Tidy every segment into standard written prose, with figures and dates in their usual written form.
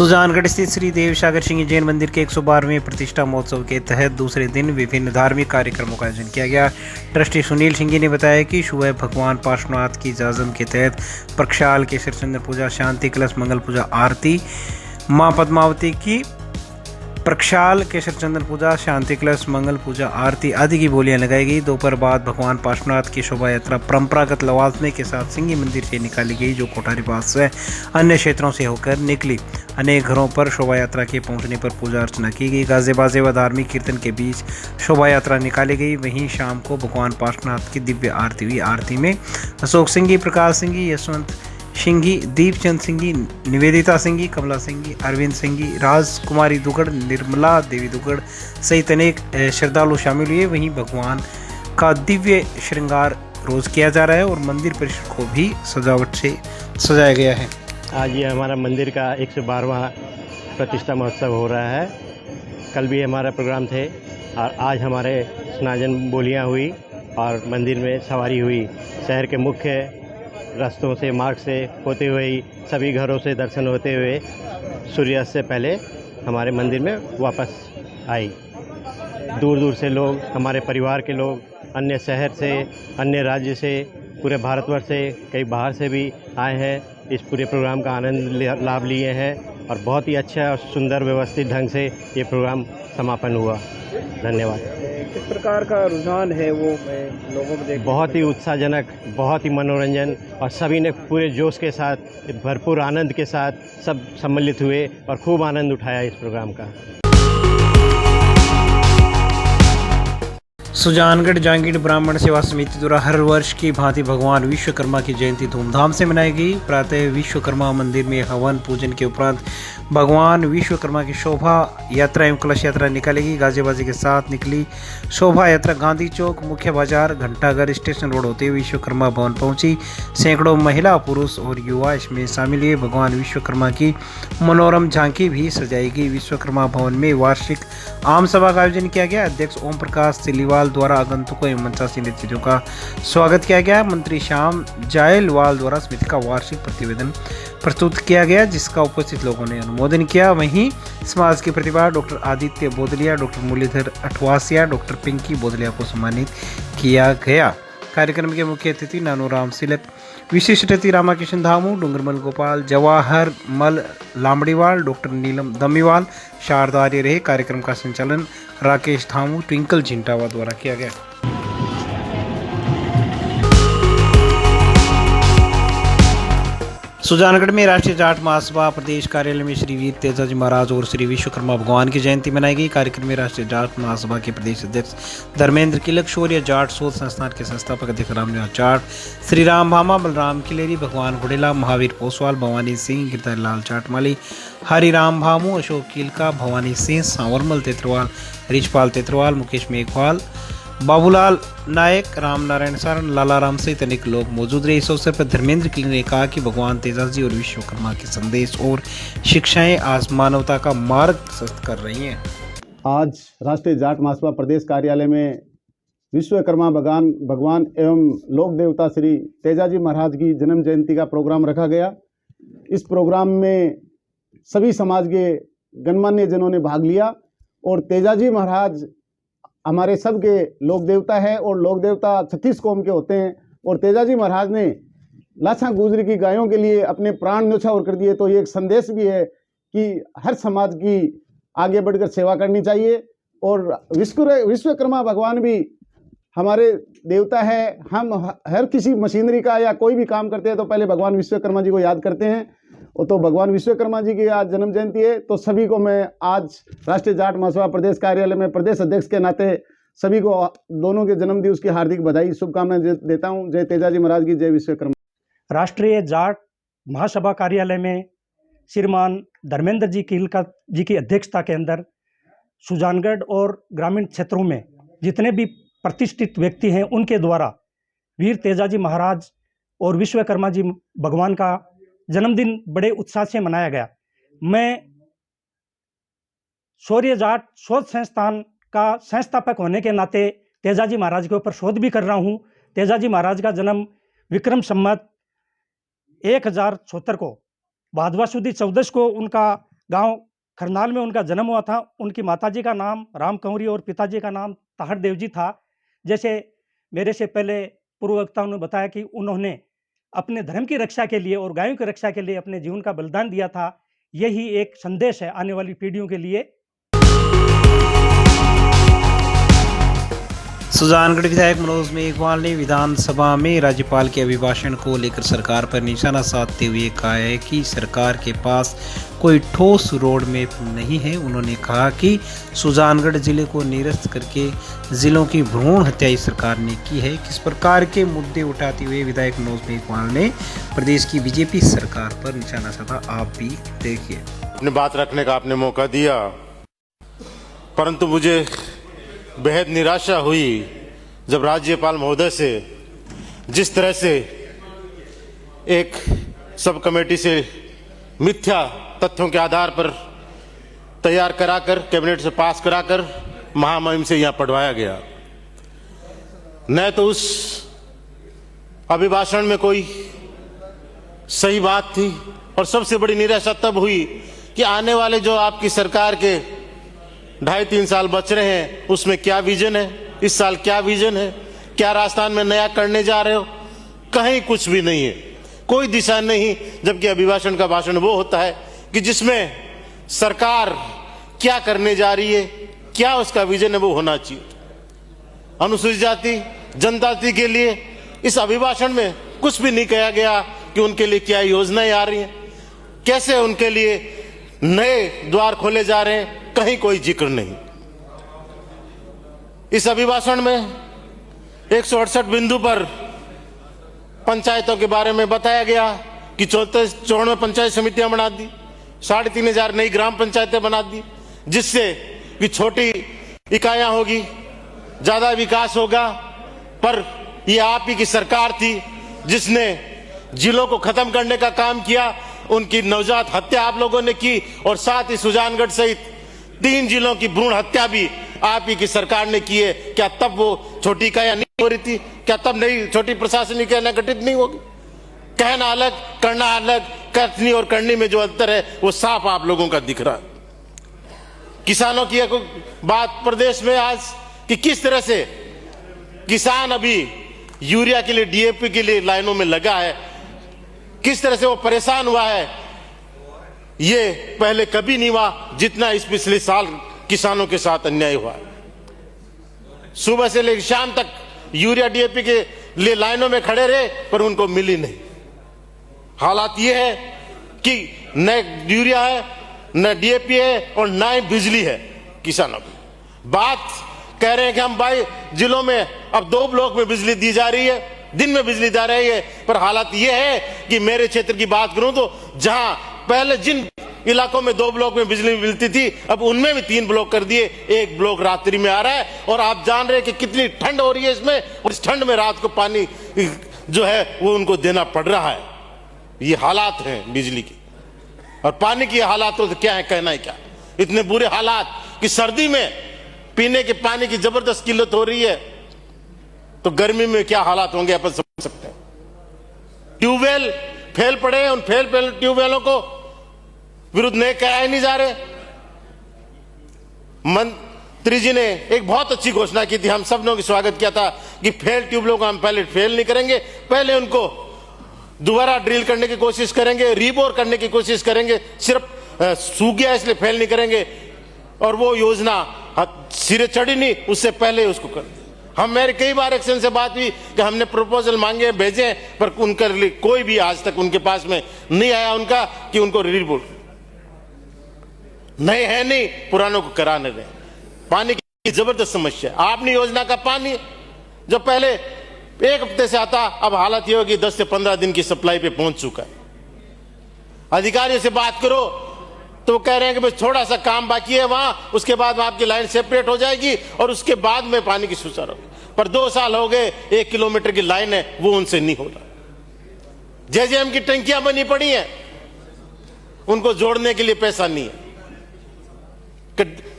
सुजानगढ़ स्थित श्री देव सागर सिंह जैन मंदिर के 112वें प्रतिष्ठा महोत्सव के तहत दूसरे दिन विभिन्न धार्मिक कार्यक्रमों का आयोजन किया गया। ट्रस्टी सुनील सिंह ने बताया कि सुबह भगवान पार्श्वनाथ की इजाजत के तहत प्रक्षाल केसर चंद्र पूजा, शांति कलश, मंगल पूजा, आरती, मां पद्मावती की प्रक्षाल केसर चंदन पूजा, शांति कलश, मंगल पूजा, आरती आदि की बोलियां लगाई गई। दोपहर बाद भगवान पार्श्वनाथ की शोभा यात्रा परंपरागत लवाजमे के साथ सिंगी मंदिर से निकाली गई, जो कोठारी पास से अन्य क्षेत्रों से होकर निकली। अनेक घरों पर शोभा यात्रा के पहुंचने पर पूजा अर्चना की गई। गाजे बाजे व धार्मिक कीर्तन के बीच शोभा यात्रा निकाली गई। वहीं शाम को भगवान पार्श्वनाथ की दिव्य आरती हुई। आरती में अशोक सिंगी, प्रकाश सिंगी, यशवंत सिंगी, दीपचंद सिंगी, निवेदिता सिंगी, कमला सिंगी, अरविंद सिंगी, राजकुमारी दुगड़, निर्मला देवी दुगड़ सहित अनेक श्रद्धालु शामिल हुए। वहीं भगवान का दिव्य श्रृंगार रोज किया जा रहा है और मंदिर परिसर को भी सजावट से सजाया गया है। आज ये हमारा मंदिर का 112वां प्रतिष्ठा महोत्सव हो रहा है। कल भी हमारा प्रोग्राम थे और आज हमारे स्नाजन बोलियाँ हुई और मंदिर में सवारी हुई। शहर के मुख्य रास्तों से, मार्ग से होते हुए ही सभी घरों से दर्शन होते हुए सूर्यास्त से पहले हमारे मंदिर में वापस आई। दूर दूर से लोग, हमारे परिवार के लोग, अन्य शहर से, अन्य राज्य से, पूरे भारतवर्ष से, कई बाहर से भी आए हैं। इस पूरे प्रोग्राम का आनंद लाभ लिए हैं और बहुत ही अच्छा और सुंदर व्यवस्थित ढंग से ये प्रोग्राम समापन हुआ। धन्यवाद। किस प्रकार का रुझान है वो लोगों में देख? बहुत ही उत्साहजनक, बहुत ही मनोरंजन और सभी ने पूरे जोश के साथ, भरपूर आनंद के साथ सब सम्मिलित हुए और खूब आनंद उठाया इस प्रोग्राम का। सुजानगढ़ जांगीड़ ब्राह्मण सेवा समिति द्वारा हर वर्ष की भांति भगवान विश्वकर्मा की जयंती धूमधाम से मनाई गई। प्रातः विश्वकर्मा मंदिर में हवन पूजन के उपरांत भगवान विश्वकर्मा की शोभा यात्रा एवं कलश यात्रा निकाली गई। गाजे बाजे के साथ निकली शोभा यात्रा गांधी चौक, मुख्य बाजार, घंटाघर स्टेशन रोड होते हुए विश्वकर्मा भवन पहुंची। सैकड़ों महिला, पुरुष और युवा इसमें शामिल हुए। भगवान विश्वकर्मा की मनोरम झांकी भी सजाई गई। विश्वकर्मा भवन में वार्षिक आम सभा का आयोजन किया गया। अध्यक्ष ओम प्रकाश सिलीवाल द्वारा आगंतुकों एवं मंचासीन अतिथियों का स्वागत किया गया। मंत्री श्याम जायलवाल द्वारा समिति का वार्षिक प्रतिवेदन प्रस्तुत किया गया, जिसका उपस्थित लोगों ने अनुमोदन किया। वहीं समाज की प्रतिभा doctor Aditya Bodaliya, doctor Muralidhar Athwasiya, doctor Pinki Bodaliya को सम्मानित किया गया। कार्यक्रम के मुख्य अतिथि नानूराम सिलक, विशिष्ट अतिथि रामाकिशन धामू, डूंगरमल गोपाल, जवाहर मल लामड़ीवाल, डॉक्टर नीलम दमीवाल, शारदा आर्य रहे। कार्यक्रम का संचालन राकेश धामू, ट्विंकल झिंटावा द्वारा किया गया। सुजानगढ़ में राष्ट्रीय जाट महासभा प्रदेश कार्यालय में श्री वीर तेजाजी महाराज और श्री विश्वकर्मा भगवान की जयंती मनाई गई। कार्यक्रम में राष्ट्रीय जाट महासभा के प्रदेश अध्यक्ष धर्मेंद्र किलक, शौर्य जाट शोध संस्थान के संस्थापक अध्यक्ष रामनिवास जाट, श्री राम भामा, बलराम किलेरी, भगवान घुड़ेला, महावीर पोसवाल, भवानी सिंह, गिरधारीलाल चाटमाली, हरिराम भामू, अशोक किलका, भवानी सिंह, सांवरमल तेतरवाल, रिचपाल तेतरवाल, मुकेश मेघवाल, बाबूलाल नायक, राम नारायण सारण, लाला राम सहित अनेक लोग मौजूद रहे। इस अवसर पर धर्मेंद्र किल ने कहा कि भगवान तेजाजी और विश्वकर्मा के संदेश और शिक्षाएं आज मानवता का मार्ग प्रशस्त कर रही हैं। आज राष्ट्रीय जाट महासभा प्रदेश कार्यालय में विश्वकर्मा भगवान एवं लोक देवता श्री तेजाजी महाराज की जन्म जयंती का प्रोग्राम रखा गया। इस प्रोग्राम में सभी समाज के गणमान्य जनों ने भाग लिया और तेजाजी महाराज हमारे सबके लोक देवता है और लोक देवता 36 कौम के होते हैं और तेजाजी महाराज ने लाछा गुजरी की गायों के लिए अपने प्राण न्यौछावर कर दिए। तो ये एक संदेश भी है कि हर समाज की आगे बढ़कर सेवा करनी चाहिए और विश्वकर्मा भगवान भी हमारे देवता है। हम हर किसी मशीनरी का या कोई भी काम करते हैं तो पहले भगवान विश्वकर्मा जी को याद करते हैं। और तो भगवान विश्वकर्मा जी की आज जन्म जयंती है, तो सभी को मैं आज राष्ट्रीय जाट महासभा प्रदेश कार्यालय में प्रदेश अध्यक्ष के नाते सभी को दोनों के जन्म दिवस की हार्दिक बधाई, शुभकामनाएं देता हूं। जय तेजाजी महाराज की, जय विश्वकर्मा। राष्ट्रीय जाट महासभा कार्यालय में श्रीमान धर्मेंद्र जी किलका जी की अध्यक्षता के अंदर सुजानगढ़ और ग्रामीण क्षेत्रों में जितने भी प्रतिष्ठित व्यक्ति हैं उनके द्वारा वीर तेजाजी महाराज और विश्वकर्मा जी भगवान का जन्मदिन बड़े उत्साह से मनाया गया। मैं शौर्य जाट शोध संस्थान का संस्थापक होने के नाते तेजाजी महाराज के ऊपर शोध भी कर रहा हूँ। तेजाजी महाराज का जन्म विक्रम संवत 1076 को भादवा सुदी 14 को उनका गांव खरनाल में उनका जन्म हुआ था। उनकी माताजी का नाम राम कंवरी और पिताजी का नाम ताहड़ देव जी था। जैसे मेरे से पहले पूर्व वक्ताओं ने बताया कि उन्होंने अपने धर्म की रक्षा के लिए और गायों की रक्षा के लिए अपने जीवन का बलिदान दिया था। यही एक संदेश है आने वाली पीढ़ियों के लिए। सुजानगढ़ विधायक मनोज मेघवाल ने विधानसभा में राज्यपाल के अभिभाषण को लेकर सरकार पर निशाना साधते हुए कहा है कि सरकार के पास कोई ठोस रोड मैप नहीं है। उन्होंने कहा कि सुजानगढ़ जिले को निरस्त करके जिलों की भ्रूण हत्या इस सरकार ने की है। किस प्रकार के मुद्दे उठाते हुए विधायक मनोज मेघवाल ने प्रदेश की बीजेपी सरकार पर निशाना साधा, आप भी देखिए। अपनी बात रखने का आपने मौका दिया, परंतु मुझे बेहद निराशा हुई जब राज्यपाल महोदय से जिस तरह से एक सब कमेटी से मिथ्या तथ्यों के आधार पर तैयार कराकर कैबिनेट से पास कराकर महामहिम से यहां पढ़वाया गया। न तो उस अभिभाषण में कोई सही बात थी, और सबसे बड़ी निराशा तब हुई कि आने वाले जो आपकी सरकार के 2.5-3 साल बच रहे हैं उसमें क्या विजन है, इस साल क्या विजन है, क्या राजस्थान में नया करने जा रहे हो, कहीं कुछ भी नहीं है, कोई दिशा नहीं। जबकि अभिभाषण का भाषण वो होता है कि जिसमें सरकार क्या करने जा रही है, क्या उसका विजन है, वो होना चाहिए। अनुसूचित जाति जनजाति के लिए इस अभिभाषण में कुछ भी नहीं कहा गया कि उनके लिए क्या योजनाएं आ रही हैं, कैसे उनके लिए नए द्वार खोले जा रहे हैं, कहीं कोई जिक्र नहीं। इस अभिभाषण में 168 बिंदु पर पंचायतों के बारे में बताया गया कि 94 पंचायत समितियां बना दी, 3500 नई ग्राम पंचायतें बना दी, जिससे कि छोटी इकाइयां होगी, ज्यादा विकास होगा। पर यह आप ही की सरकार थी जिसने जिलों को खत्म करने का काम किया। उनकी नवजात हत्या आप लोगों ने की, और साथ ही सुजानगढ़ सहित 3 जिलों की भ्रूण हत्या भी आप ही की सरकार ने की है। क्या तब वो छोटी इकाइयां नहीं हो रही थी? क्या तब नई छोटी प्रशासनिक इकाइयां गठित नहीं होगी? कहना अलग, करना अलग। कथनी और करनी में जो अंतर है वो साफ आप लोगों का दिख रहा है। किसानों की एक बात प्रदेश में आज कि किस तरह से किसान अभी यूरिया के लिए, डीएपी के लिए लाइनों में लगा है, किस तरह से वो परेशान हुआ है, ये पहले कभी नहीं हुआ जितना इस पिछले साल किसानों के साथ अन्याय हुआ है। सुबह से लेकर शाम तक यूरिया डीएपी के लिए लाइनों में खड़े रहे, पर उनको मिली नहीं। हालात ये है कि न यूरिया है, न डीएपी है, और न ही बिजली है किसानों की। बात कह रहे हैं कि हम 22 जिलों में अब 2 ब्लॉक में बिजली दी जा रही है, दिन में बिजली दी रही है। पर हालात यह है कि मेरे क्षेत्र की बात करूं तो जहां पहले जिन इलाकों में 2 ब्लॉक में बिजली मिलती थी, अब उनमें भी 3 ब्लॉक कर दिए। 1 ब्लॉक रात्रि में आ रहा है, और आप जान रहे हैं कि कितनी ठंड हो रही है इसमें, और इस ठंड में रात को पानी जो है वो उनको देना पड़ रहा है। ये हालात हैं बिजली की और पानी की हालात तो क्या है, कहना है क्या। इतने बुरे हालात कि सर्दी में पीने के पानी की जबरदस्त किल्लत हो रही है, तो गर्मी में क्या हालात होंगे अपन समझ सकते हैं। ट्यूबवेल फेल पड़े हैं, उन फेल ट्यूबवेलों को विरुद्ध नए कराए नहीं जा रहे। मंत्री जी ने एक बहुत अच्छी घोषणा की थी, हम सब लोगों ने स्वागत किया था कि फेल ट्यूबवेलों को हम पहले फेल नहीं करेंगे, पहले उनको दोबारा ड्रिल करने की कोशिश करेंगे, रीबोर करने की कोशिश करेंगे। सिर्फ सूख गया इसलिए फेल नहीं करेंगे, और वो योजना सिरे चढ़ी नहीं, उससे पहले उसको कर। हम मेरे कई बार एक्शन से बात हुई कि हमने प्रपोजल मांगे, भेजे, पर उनके लिए कोई भी आज तक उनके पास में नहीं आया उनका कि उनको रीबोर नए है नहीं, पुरानों को कराने दें। पानी की जबरदस्त समस्या। आपने योजना का पानी जो पहले 1 हफ्ते से आता, अब हालत यह होगी 10 से 15 दिन की सप्लाई पे पहुंच चुका है। अधिकारियों से बात करो तो वो कह रहे हैं कि बस थोड़ा सा काम बाकी है वहां, उसके बाद आपकी लाइन सेपरेट हो जाएगी और उसके बाद में पानी की सुचारू होगी। पर 2 साल हो गए, 1 किलोमीटर की लाइन है वो उनसे नहीं हो रहा। जेजेएम की टंकियां बनी पड़ी हैं, उनको जोड़ने के लिए पैसा नहीं है।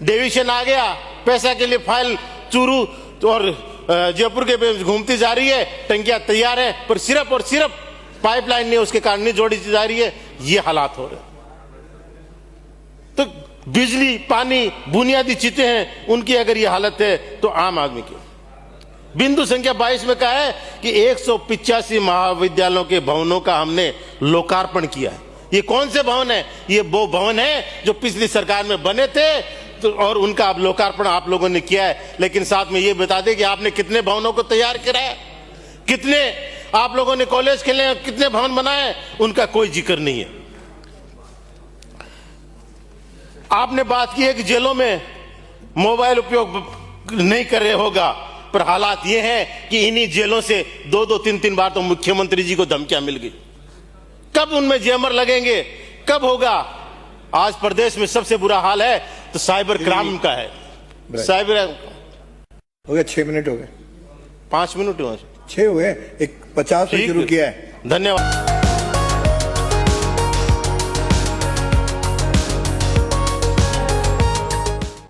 डिवीजन आ गया, पैसा के लिए फाइल चूरू और जयपुर के घूमती जा रही है, टंकियां तैयार है, पर सिर्फ और सिर्फ पाइपलाइन नहीं, उसके कारण नहीं जोड़ी जा रही है। ये हालात हो रहे। तो बिजली, पानी, बुनियादी चीजें हैं, उनकी अगर ये हालत है तो आम आदमी की। बिंदु संख्या 22 में कहा है कि 185 महाविद्यालयों के भवनों का हमने लोकार्पण किया है। ये कौन से भवन है? ये वो भवन है जो पिछली सरकार में बने थे, तो और उनका अब लोकार्पण आप लोगों ने किया है। लेकिन साथ में ये बता दें कि आपने कितने भवनों को तैयार कराया, कितने आप लोगों ने कॉलेज खेले, कितने भवन बनाए, उनका कोई जिक्र नहीं है। आपने बात की है कि जेलों में मोबाइल उपयोग नहीं कर रहे होगा, पर हालात ये हैं कि इन्हीं जेलों से 2-2, 3-3 बार तो मुख्यमंत्री जी को धमकियां मिल गई। कब उनमें जैमर लगेंगे, कब होगा? आज प्रदेश में सबसे बुरा हाल है तो साइबर क्राइम का है। साइबर हो गया 6 मिनट हो गए, 5 मिनट हुए, 6 हो गए, एक 50 से शुरू किया है। धन्यवाद।